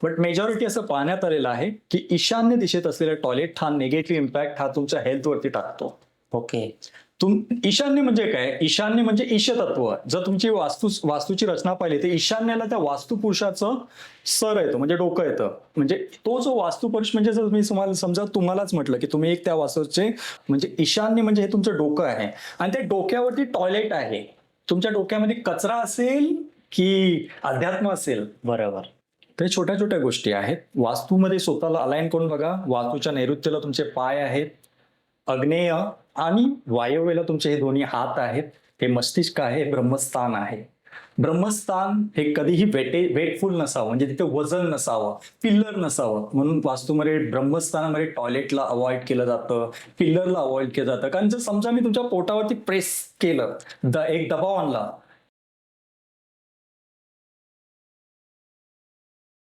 But majority असं पाहण्यात आलेलं आहे की ईशान्य दिशेत असलेला टॉयलेट हा निगेटिव्ह इम्पॅक्ट हा तुमच्या हेल्थवरती टाकतो. ओके. ईशान्य म्हणजे काय? ईशान्य म्हणजे ईशतत्व. जर तुमची वास्तूची रचना पाहिली तर ईशान्याला त्या वास्तुपुरुषाचं सर येतो, म्हणजे डोकं येतं. म्हणजे तो जो वास्तुपुरुष, म्हणजे जर मी तुम्हालाच म्हटलं की तुम्ही एक त्या वास्तूचे, म्हणजे ईशान्य म्हणजे हे तुमचं डोकं आहे आणि त्या डोक्यावरती टॉयलेट आहे. तुमच्या डोक्यामध्ये कचरा असेल की अध्यात्म असेल, बरोबर. तर छोट्या छोट्या गोष्टी आहेत. वास्तूमध्ये स्वतःला अलाइन करून बघा. वास्तूच्या नैऋत्येला तुमचे पाय आहेत, आग्नेय आणि वायव्येला तुमचे हे दोन्ही हात आहेत. हे मस्तिष्क आहे, ब्रह्मस्थान आहे. ब्रह्मस्थान हे कधीही वेटफुल नसावं, म्हणजे तिथे वजन नसावं, पिल्लर नसावं. म्हणून वास्तूमध्ये ब्रह्मस्थानामध्ये टॉयलेटला अवॉइड केलं जातं, पिल्लरला अवॉइड केलं जातं. कारण जर समजा मी तुमच्या पोटावरती प्रेस केलं, एक दबाव आणला,